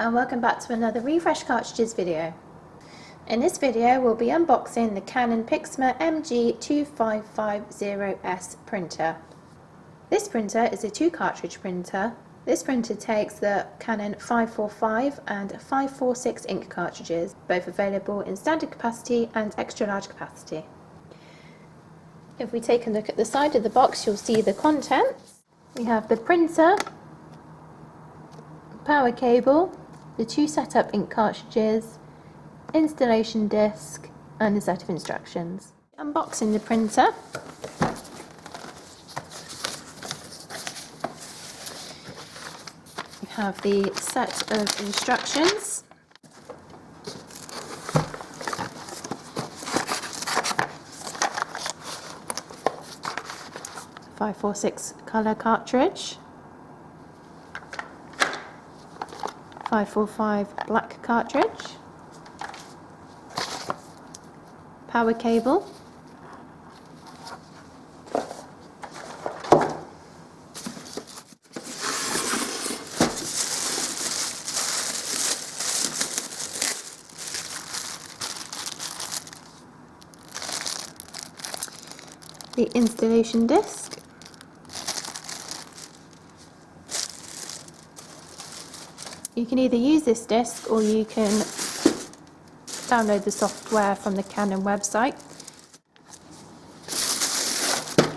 and welcome back to another Refresh Cartridges video. In this video we'll be unboxing the Canon Pixma MG2550S printer. This printer is a 2-cartridge printer. This printer takes the Canon 545 and 546 ink cartridges, both available in standard capacity and extra large capacity. If we take a look at the side of the box, you'll see the contents. We have the printer, power cable, the 2 setup ink cartridges, installation disc and a set of instructions. Unboxing the printer. We have the set of instructions. .546 colour cartridge, 545 black cartridge, power cable, the installation disc, you can either use this disc or you can download the software from the Canon website.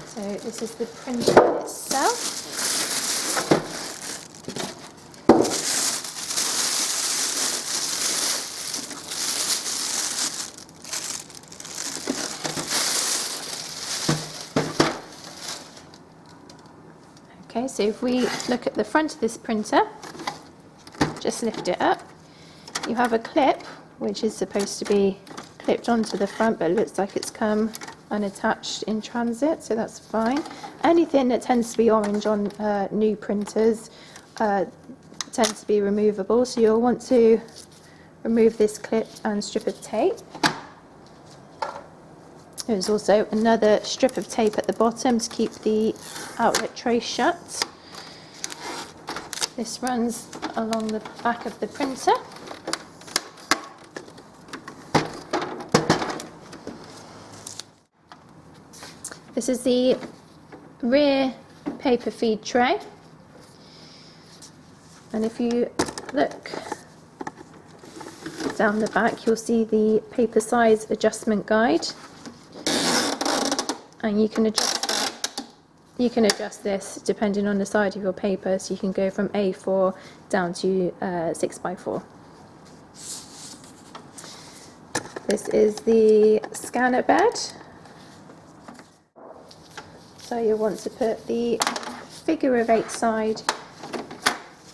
So this is the printer itself. Okay, so if we look at the front of this printer, just lift it up, you have a clip which is supposed to be clipped onto the front, but it looks like it's come unattached in transit, so that's fine. Anything that tends to be orange on new printers tends to be removable, so you'll want to remove this clip and strip of tape. There's also another strip of tape at the bottom to keep the outlet tray shut. This runs along the back of the printer. This is the rear paper feed tray, and if you look down the back you'll see the paper size adjustment guide, and you can adjust that. You can adjust this depending on the size of your paper, so you can go from A4 down to 6x4. This is the scanner bed. So you want to put the figure of 8 side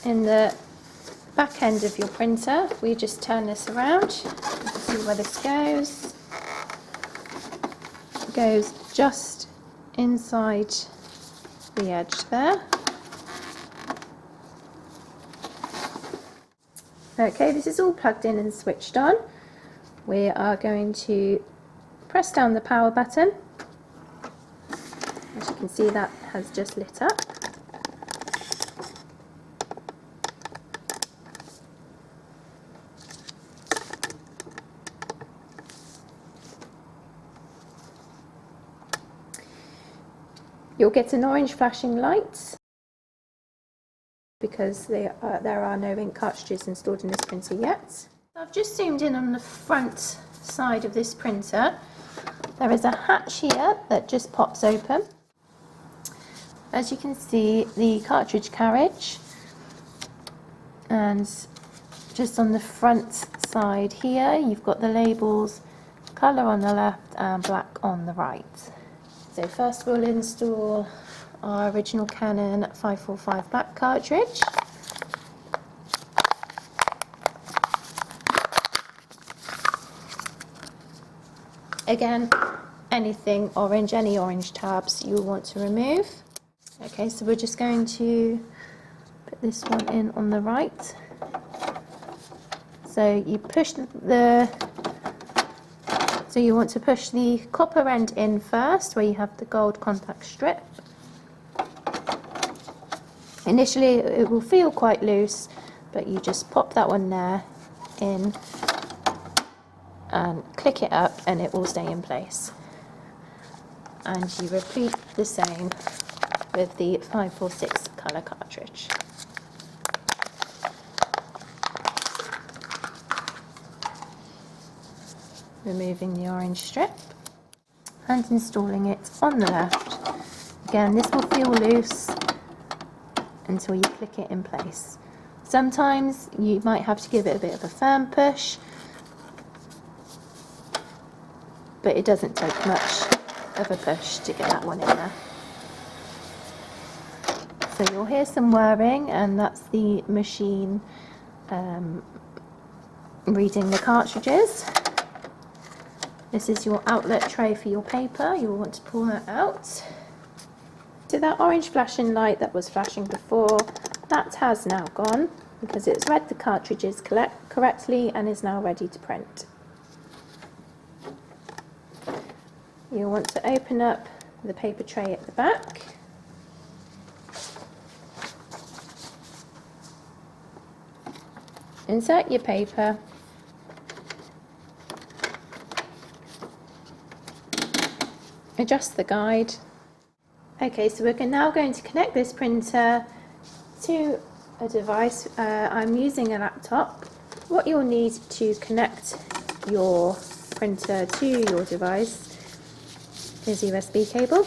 in the back end of your printer. We just turn this around. You can see where this goes. It goes just inside the edge there. Okay, this is all plugged in and switched on. We are going to press down the power button. As you can see, that has just lit up. You'll get an orange flashing light because there are no ink cartridges installed in this printer yet. I've just zoomed in on the front side of this printer. There is a hatch here that just pops open. As you can see, the cartridge carriage, and just on the front side here you've got the labels, colour on the left and black on the right. So first we'll install our original Canon 545 black cartridge. Again, anything orange, any orange tabs you'll want to remove. Okay, so we're just going to put this one in on the right. So you push so you want to push the copper end in first, where you have the gold contact strip. Initially it will feel quite loose, but you just pop that one there in and click it up and it will stay in place. And you repeat the same with the 546 colour cartridge. Removing the orange strip and installing it on the left. Again, this will feel loose until you click it in place. Sometimes you might have to give it a bit of a firm push, but it doesn't take much of a push to get that one in there. So you'll hear some whirring, and that's the machine reading the cartridges. This is your outlet tray for your paper. You'll want to pull that out. So that orange flashing light that was flashing before, that has now gone because it's read the cartridges correctly and is now ready to print. You'll want to open up the paper tray at the back. Insert your paper. Adjust the guide. Okay, so we're now going to connect this printer to a device. I'm using a laptop. What you'll need to connect your printer to your device is a USB cable.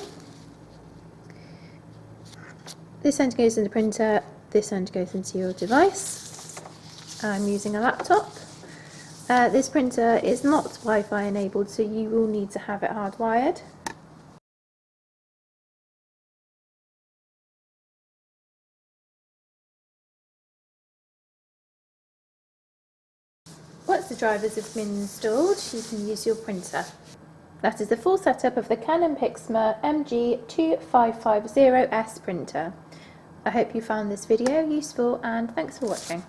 This end goes in the printer, this end goes into your device. I'm using a laptop. This printer is not Wi-Fi enabled, so you will need to have it hardwired. Once the drivers have been installed, you can use your printer. That is the full setup of the Canon Pixma MG2550S printer. I hope you found this video useful, and thanks for watching.